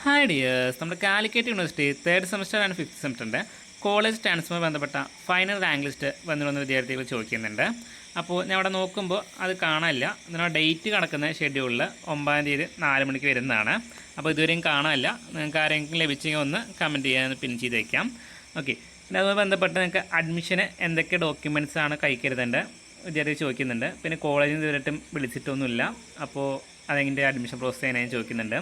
Hi dears, നമ്മുടെ Calicut university third semester and fifth സെമസ്റ്ററിൻ്റെ college transfer ബന്ധപ്പെട്ട ഫൈനൽ റാങ്ക് ലിസ്റ്റ് വന്നിരുന്ന വിദ്യാർത്ഥികൾ ചോദിക്കുന്നുണ്ട്. അപ്പോൾ ഞാൻ അവിടെ നോക്കുമ്പോൾ അത് കാണാനില്ല. ഇതിനുള്ള ഡേറ്റ് കിടക്കുന്ന ഷെഡ്യൂളിൽ 9-ാം തീയതി 4 മണിക്ക് വരുന്നതാണ്. അപ്പോൾ ഇതുവരെയും കാണാനില്ല. നിങ്ങൾക്ക് ആരെങ്കിലും ലഭിച്ചെങ്കിൽ ഒന്ന് കമൻറ്റ് ചെയ്യാൻ പിൻ ചെയ്ത് വയ്ക്കാം. ഓക്കെ, പിന്നെ അതുമായി ബന്ധപ്പെട്ട് നിങ്ങൾക്ക് അഡ്മിഷന് എന്തൊക്കെ ഡോക്യുമെൻറ്റ്സ് ആണ് കൈക്കരുതേണ്ടത് വിദ്യാർത്ഥി ചോദിക്കുന്നുണ്ട്. പിന്നെ കോളേജിൽ നിന്ന് ഇതുവരെയായിട്ടും വിളിച്ചിട്ടൊന്നുമില്ല. അപ്പോൾ അതെൻ്റെ അഡ്മിഷൻ പ്രോസസ്സ് ചെയ്യാനായി ചോദിക്കുന്നുണ്ട്.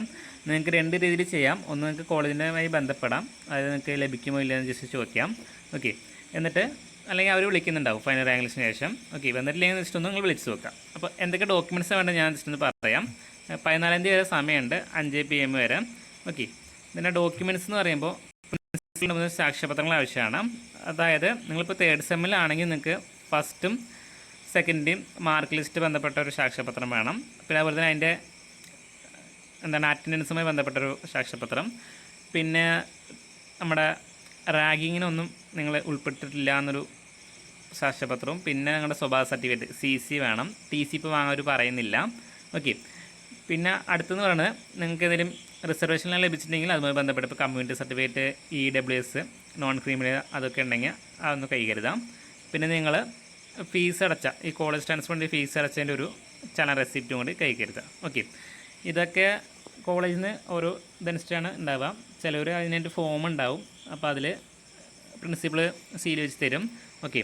നിങ്ങൾക്ക് 2 രീതിയിൽ ചെയ്യാം. ഒന്ന്, നിങ്ങൾക്ക് കോളേജിൻ്റെമായി ബന്ധപ്പെടാം, അതായത് നിങ്ങൾക്ക് ലഭിക്കുമോ ഇല്ലയെന്ന് ജസ്റ്റ് ചോദിക്കാം. ഓക്കെ, എന്നിട്ട് അല്ലെങ്കിൽ അവർ വിളിക്കുന്നുണ്ടാവും ഫൈനൽ റാങ്ക് ലിസ്റ്റിന് ശേഷം. ഓക്കെ, വന്നിട്ടില്ലെങ്കിൽ ജസ്റ്റ് ഒന്ന് നിങ്ങൾ വിളിച്ച് നോക്കാം. അപ്പോൾ എന്തൊക്കെ ഡോക്യുമെൻറ്റ്സ് വേണ്ടത് ഞാൻ ജസ്റ്റ് ഒന്ന് പറയാം. 14-ാം തീയതി വരെ സമയമുണ്ട്, 5 PM വരെ. ഓക്കെ, ഇതിൻ്റെ ഡോക്യുമെൻറ്റ്സ് എന്ന് പറയുമ്പോൾ പ്രിൻസിപ്പലിൻ്റെ സാക്ഷ്യപത്രങ്ങൾ ആവശ്യമാണ്. അതായത് നിങ്ങളിപ്പോൾ തേർഡ് സെമ്മിലാണെങ്കിൽ നിങ്ങൾക്ക് ഫസ്റ്റും സെക്കൻഡും മാർക്ക് ലിസ്റ്റ് ബന്ധപ്പെട്ട ഒരു സാക്ഷ്യപത്രം വേണം. പിന്നെ അതുപോലെ തന്നെ അതിൻ്റെ അറ്റൻഡൻസുമായി ബന്ധപ്പെട്ടൊരു സാക്ഷ്യപത്രം. പിന്നെ നമ്മുടെ റാഗിങ്ങിനൊന്നും നിങ്ങൾ ഉൾപ്പെട്ടിട്ടില്ല എന്നൊരു സാക്ഷ്യപത്രവും. പിന്നെ നിങ്ങളുടെ സ്വഭാവ സർട്ടിഫിക്കറ്റ് CC വേണം. TC ഇപ്പോൾ വാങ്ങാൻ അവർ പറയുന്നില്ല. ഓക്കെ, പിന്നെ അടുത്തെന്ന് പറയുന്നത് നിങ്ങൾക്ക് എന്തെങ്കിലും റിസർവേഷൻ ലഭിച്ചിട്ടുണ്ടെങ്കിൽ അതുമായി ബന്ധപ്പെട്ട് ഇപ്പോൾ കമ്മ്യൂണിറ്റി സർട്ടിഫിക്കറ്റ്, EWS, നോൺ ക്രീമിനൽ അതൊക്കെ ഉണ്ടെങ്കിൽ അതൊന്ന് കൈകരുതാം. പിന്നെ നിങ്ങൾ ഫീസ് അടച്ച ഈ കോളേജ് ട്രാൻസ്ഫറിൻ്റെ ഫീസ് അടച്ചതിൻ്റെ ഒരു ചലന റെസിപ്റ്റും കൂടി കൈകരുതാം. ഓക്കെ, ഇതൊക്കെ കോളേജിൽ നിന്ന് ഓരോ ഇതനുസരിച്ചാണ് ഉണ്ടാവുക. ചിലവർ അതിനായിട്ട് ഫോം ഉണ്ടാവും, അപ്പോൾ അതിൽ പ്രിൻസിപ്പൾ സീൽ വെച്ച് തരും. ഓക്കെ,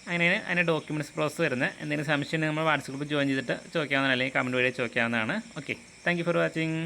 അങ്ങനെയാണ് അതിൻ്റെ ഡോക്യുമെൻറ്റ്സ് പ്രോസസ്സ് വരുന്നത്. എന്തെങ്കിലും സംശയം ഉണ്ടെങ്കിൽ നമ്മൾ വാട്സപ്പ് ഗ്രൂപ്പ് ജോയിൻ ചെയ്തിട്ട് ചോദിക്കാവുന്നതാണ്, അല്ലെങ്കിൽ കമൻറ്റ് വഴി ചോദിക്കാവുന്നതാണ്. Okay, thank you for watching.